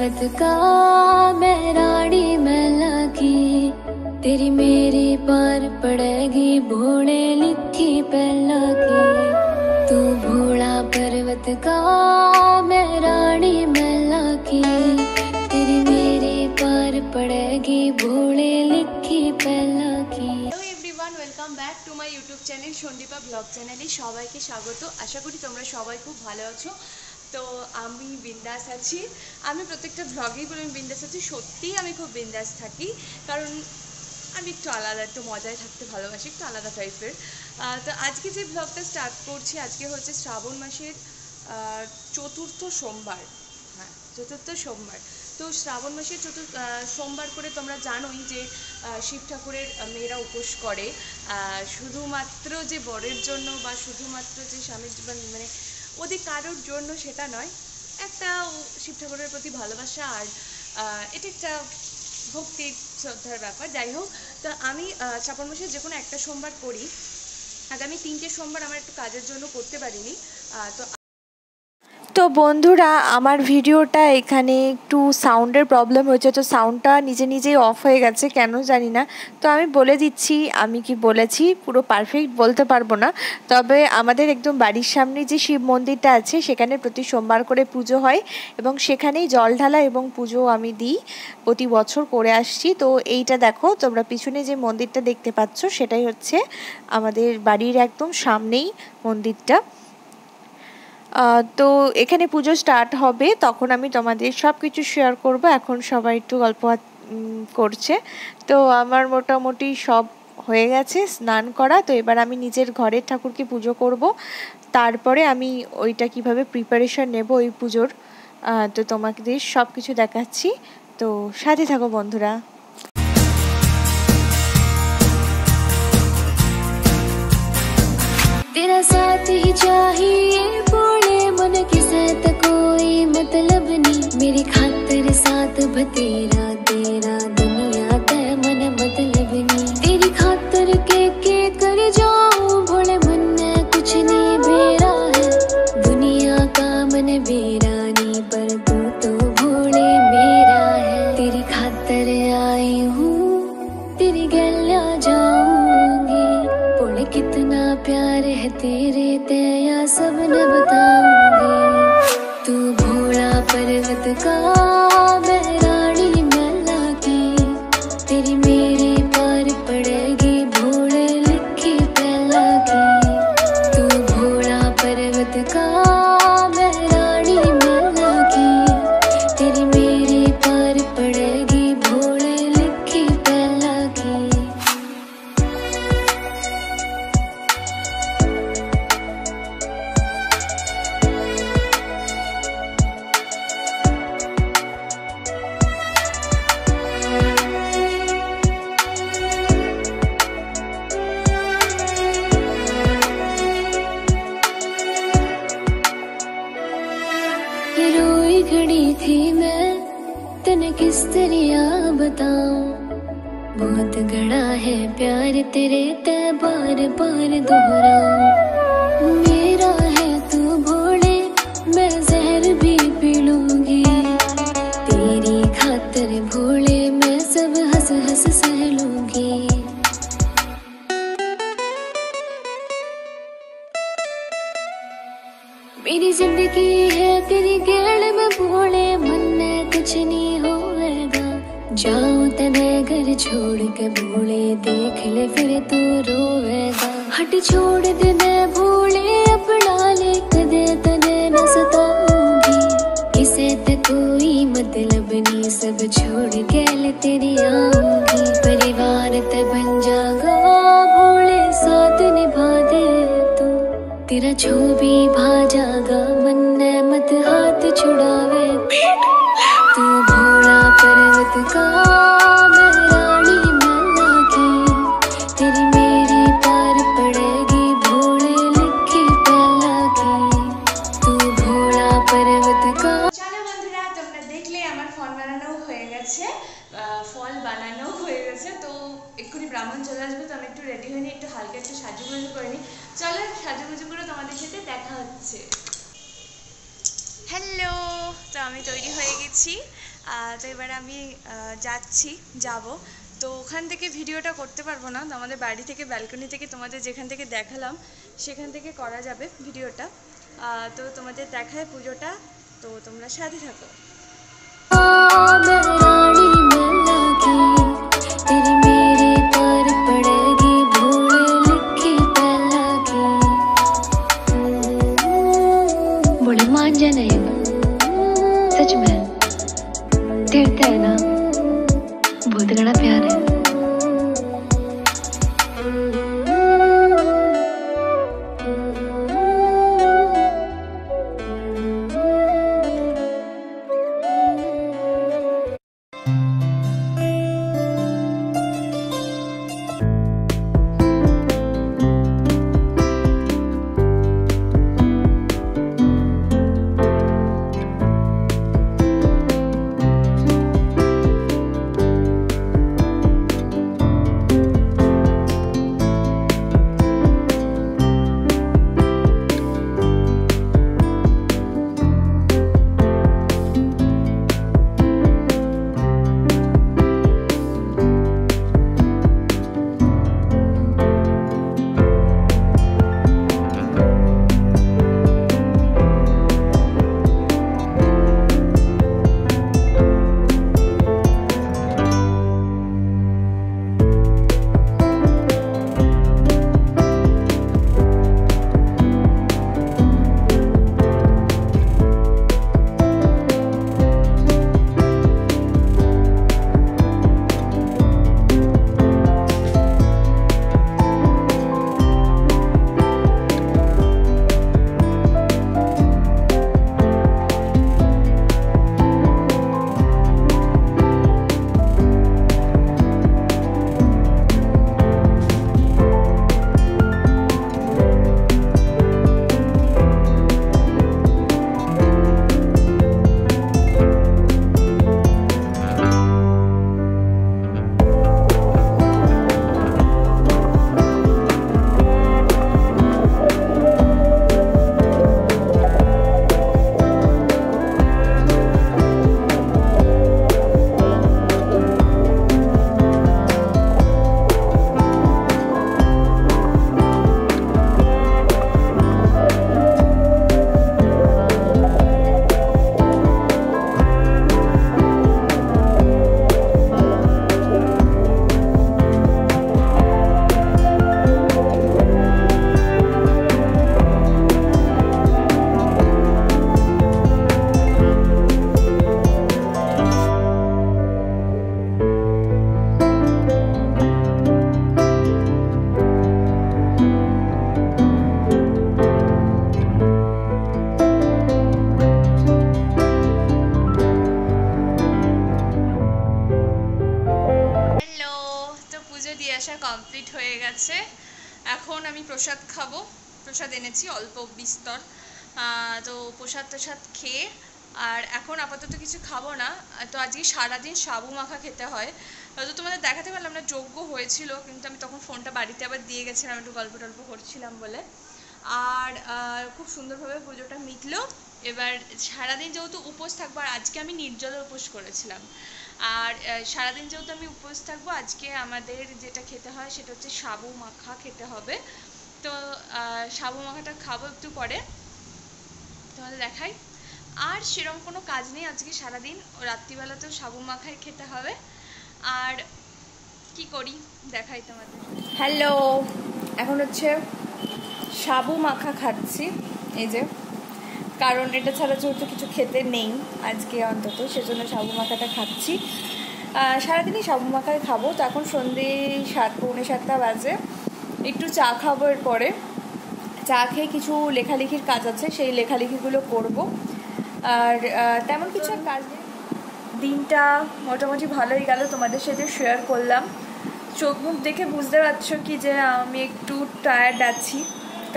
पर्वत का मैं रानी मैला की, तेरी मेरी पार पड़ेगी भोले लिखी पहला की। तू भोला पर्वत का मैं रानी मैला की, तेरी मेरी पार पड़ेगी भोले लिखी पहला की। Hello everyone, welcome back to my YouTube channel Sandipa blog চ্যানেলে সবাইকে স্বাগত। আশা করি তোমরা সবাই খুব ভালো আছো। তো আমি বিন্দাস আছি। আমি প্রত্যেকটা ব্লগেই বলি আমি বিন্দাস আছি। সত্যিই আমি খুব বিন্দাস থাকি, কারণ আমি একটু আলাদা, একটু মজায় থাকতে ভালোবাসি, একটু আলাদা টাইপের। তো আজকে যে ব্লগটা স্টার্ট করছি, আজকে হচ্ছে শ্রাবণ মাসের চতুর্থ সোমবার। হ্যাঁ, চতুর্থ সোমবার। তো শ্রাবণ মাসের সোমবার করে তোমরা জানোই যে শিব ঠাকুরের মেয়েরা উপোস করে, শুধুমাত্র যে বরের জন্য বা শুধুমাত্র যে স্বামীর মানে ওদের কারোর জন্য সেটা নয়, একটা শিব ঠাকুরের প্রতি ভালোবাসা আর এটা একটা ভক্তি শ্রদ্ধার ব্যাপার। যাই হোক, তো আমি শ্রাবণ মাসের যে কোনো একটা সোমবার করি। আগামী 3টে সোমবার আমার একটু কাজের জন্য করতে পারিনি। তো বন্ধুরা, আমার ভিডিওটা এখানে একটু সাউন্ডের প্রবলেম হয়েছে, তো সাউন্ডটা নিজে নিজেই অফ হয়ে গেছে, কেন জানি না। তো আমি বলে দিচ্ছি আমি কি বলেছি, পুরো পারফেক্ট বলতে পারবো না, তবে আমাদের একদম বাড়ির সামনে যে শিব মন্দিরটা আছে সেখানে প্রতি সোমবার করে পুজো হয় এবং সেখানেই জল ঢালা এবং পুজো আমি দিই, প্রতি বছর করে আসছি। তো এইটা দেখো তোমরা পিছনে যে মন্দিরটা দেখতে পাচ্ছ সেটাই হচ্ছে আমাদের বাড়ির একদম সামনেই মন্দিরটা। তো এখানে পুজো স্টার্ট হবে, তখন আমি তোমাদের সব কিছু শেয়ার করব। এখন সবাই একটু গল্প করছে। তো আমার মোটামুটি সব হয়ে গেছে স্নান করা। তো এবার আমি নিজের ঘরের ঠাকুরকে পুজো করব, তারপরে আমি ওইটা কিভাবে প্রিপারেশন নেব ওই পুজোর, তো তোমাদের সব কিছু দেখাচ্ছি। তো সাথে থাকো বন্ধুরা। तेरा साथ ही चाहिए बोले मन किसे तो कोई मतलब नहीं, मेरी खातिर साथ बतेरा तेरा दुनिया ते मन मतलब नहीं। तेरी खातिर के कर जाऊं भोले मन में कुछ नहीं बेरा है, दुनिया का मन बेरा नहीं पर तू तो भोले मेरा है। तेरी खातिर आई हूँ तेरी गलिया जाऊंगी, बोले कितना प्यार है तेरे तेया सब न बताऊंगी। तू भोला पर्वत का मैं रानी मैला की, तेरी मेरी पार पड़ेगी भोले लिखी पहला की। तू भोला पर्वत का मैं रानी मैला की, तेरी मेरी पार पड़ेगी भोले लिखी पहला की। रोई खड़ी थी मैं तने किस तरह बताऊं, बहुत गड़ा है प्यार तेरे ते बार बार दोहराऊं। मेरा है तू भोले मैं जहर भी पी लूंगी, तेरी खातिर भोले मैं सब हंस हंस सह लूंगी। मेरी जिंदगी है तेरी गेड़ में भोले मन में कुछ नहीं होएगा, जाऊं तने घर छोड़ के भोले देख ले फिर तू रोएगा। हट छोड़ दे मैं भोले अपना ले कदे तने न सताऊंगी, किसे ते कोई मतलब नहीं सब छोड़ के ले तेरी आऊंगी। परिवार ते बन जागा भोले साथ निभा दे तू, तेरा जो भी भा जागा मन ने मत हाथ छुड़ावे। तू भोला पर्वत का मैं रानी मैला की, तेरी मेरी पार पड़ेगी भोले लिखी पहला की। तू भोला पर्वत का। চলো বন্ধুরা, তোমরা দেখলে আমার ফল বানানো হয়ে গেছে, তো এক্ষুনি ব্রাহ্মণ চলে আসবে। তো আমি একটু রেডি হয়ে নিই, একটু হালকা একটু সাজুগুজু করে নিই। চলো সাজুগুজু করে তোমাদের সাথে দেখা হচ্ছে। হ্যালো, তো আমি তৈরি হয়ে গেছি তো এবারে আমি যাব, তো ওখান থেকে ভিডিওটা করতে পারবো না, তো আমাদের বাড়ি থেকে ব্যালকনি থেকে তোমাদের যেখান থেকে দেখালাম সেখান থেকে করা যাবে ভিডিওটা। তো তোমাদের দেখায় পুজোটা, তো তোমরা সাথে থাকো। सच में तीर्थ है ना, बहुत बड़ा प्यार है। কমপ্লিট হয়ে গেছে। এখন আমি প্রসাদ খাবো, প্রসাদ এনেছি অল্প বিস্তর, তো প্রসাদ খেয়ে আর এখন আপাতত কিছু খাবো না। তো আজকে সারাদিন সাবু মাখা খেতে হয়, তো তোমাদের দেখাতে পারলাম না, যজ্ঞ হয়েছিল কিন্তু আমি তখন ফোনটা বাড়িতে আবার দিয়ে গেছিলাম, একটু গল্প টল্প করছিলাম বলে। আর খুব সুন্দরভাবে পুজোটা মিটলো। এবার সারাদিন যেহেতু উপোস থাকবো, আর আজকে আমি নির্জলা উপোস করেছিলাম, আর সারাদিন যেহেতু আমি উপোস থাকবো, আজকে আমাদের যেটা খেতে হয় সেটা হচ্ছে সাবু মাখা খেতে হবে। তো সাবু মাখাটা খাবো একটু পরে, তোমাদের দেখাই। আর সেরকম কোনো কাজ নেই আজকে সারাদিন, রাত্রিবেলাতেও সাবু মাখাই খেতে হবে। আর কি করি দেখাই তোমাদের। হ্যালো, এখন হচ্ছে সাবু মাখা খাচ্ছি, এই যে, কারণ এটা ছাড়া যেহেতু কিছু খেতে নেই আজকে অন্তত, সেজন্য সাবু মাখাটা খাচ্ছি। সারাদিনই সাবু মাখাই খাবো। তো এখন সন্ধ্যে 7:45 বাজে, একটু চা খাবো, এরপরে চা খেয়ে কিছু লেখালেখির কাজ আছে, সেই লেখালেখিগুলো করব। আর তেমন কিছু কাজ নেই। দিনটা মোটামুটি ভালোই গেল, তোমাদের সাথে শেয়ার করলাম। চোখ মুখ দেখে বুঝতে পারছো কি যে আমি একটু টায়ার্ড আছি,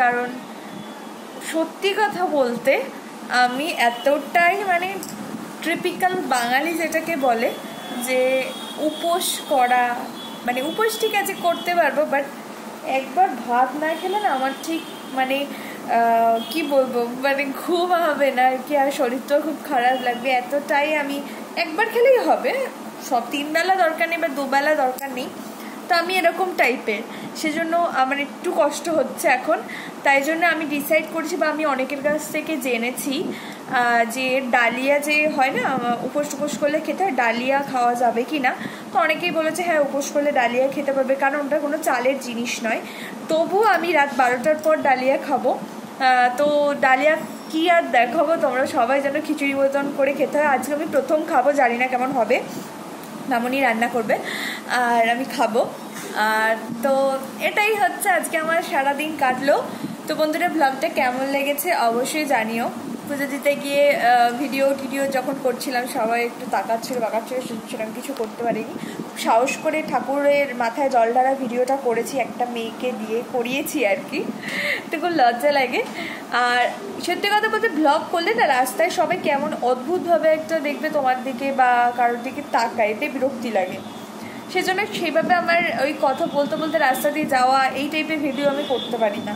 কারণ সত্যি কথা বলতে আমি এতটাই মানে ট্রিপিক্যাল বাঙালি যেটাকে বলে, যে উপোস করা, মানে উপোস ঠিক আছে করতে পারবো, বাট একবার ভাত না খেলে না আমার ঠিক মানে কি বলবো, মানে ঘুম হবে না আর কি, আর শরীরটাও খুব খারাপ লাগবে এতটাই। আমি একবার খেলেই হবে, সব 3 বেলা দরকার নেই বা 2 বেলা দরকার নেই, তো আমি এরকম টাইপের, সেজন্য আমার একটু কষ্ট হচ্ছে এখন। তাই জন্য আমি ডিসাইড করেছি, বা আমি অনেকের কাছ থেকে জেনেছি যে ডালিয়া যে হয় না, উপোস টুপোস করলে খেতে হয়, ডালিয়া খাওয়া যাবে কি না। তো অনেকেই বলেছে হ্যাঁ উপোস করলে ডালিয়া খেতে পারবে, কারণ ওটা কোনো চালের জিনিস নয়। তবুও আমি রাত 12টার পর ডালিয়া খাবো। তো ডালিয়া কি আর দেখাবো, তোমরা সবাই যেন খিচুড়ি মতন করে খেতে হয়। আজকে আমি প্রথম খাবো, জানি না কেমন হবে, মামনি রান্না করবে আর আমি খাবো। আর তো এটাই হচ্ছে আজকে আমার সারাদিন কাটলো। তো বন্ধুরা, ব্লগটা কেমন লেগেছে অবশ্যই জানিও। পুজো দিতে গিয়ে ভিডিও যখন করছিলাম সবাই একটু তাকাচ্ছিল সেরকম কিছু করতে পারিনি। সাহস করে ঠাকুরের মাথায় জল ঢালা ভিডিওটা করেছি, একটা মেয়েকে দিয়ে করিয়েছি আর কি, তো খুব লজ্জা লাগে। আর সত্যি কথা বলতে ব্লগ করলে না রাস্তায় সবাই কেমন অদ্ভুতভাবে একটা দেখবে তোমার দিকে বা কারোর দিকে তাকায়, এতে বিরক্তি লাগে। সেজন্য সেইভাবে আমার ওই কথা বলতে বলতে রাস্তা দিয়ে যাওয়া এই টাইপের ভিডিও আমি করতে পারি না।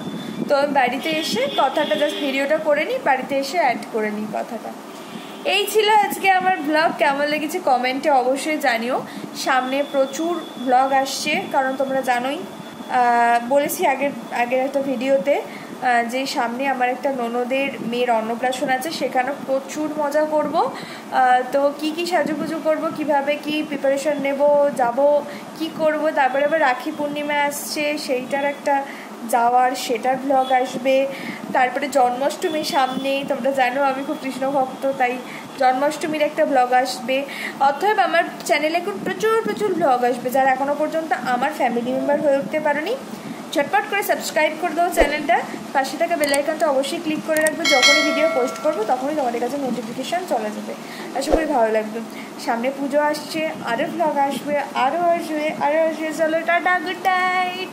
তো আমি বাড়িতে এসে কথাটা জাস্ট ভিডিওটা করে নিই, বাড়িতে এসে অ্যাড করে নিই কথাটা। এই ছিল আজকে আমার ব্লগ, কেমন লেগেছে কমেন্টে অবশ্যই জানিও। সামনে প্রচুর ব্লগ আসছে, কারণ তোমরা জানোই, বলেছি আগের একটা ভিডিওতে যে সামনে আমার একটা ননদের মেয়ের অন্নপ্রাশন আছে, সেখানে প্রচুর মজা করব। তো কি সাজুগুজু করব, কিভাবে কি প্রিপারেশন নেব, যাব কি করব, তারপরে আবার রাখি পূর্ণিমা আসছে, সেইটার একটা যাওয়ার সেটার ব্লগ আসবে। তারপরে জন্মাষ্টমীর সামনে, তোমরা জানো আমি খুব কৃষ্ণ ভক্ত, তাই জন্মাষ্টমীর একটা ব্লগ আসবে। অতএব আমার চ্যানেলে এখন প্রচুর ব্লগ আসবে। যারা এখনও পর্যন্ত আমার ফ্যামিলি মেম্বার হয়ে উঠতে পারোনি, ঝটপট করে সাবস্ক্রাইব করে দাও চ্যানেলটা, পাশে থাকা বেল আইকনটা অবশ্যই ক্লিক করে রাখবে। যখনই ভিডিও পোস্ট করবো তখনই তোমাদের কাছে নোটিফিকেশান চলে যাবে। আশা করি ভালো লাগবে। সামনে পুজো আসছে, আরও ব্লগ আসবে, আরও আসবে। চলো টাটা, গুড নাইট।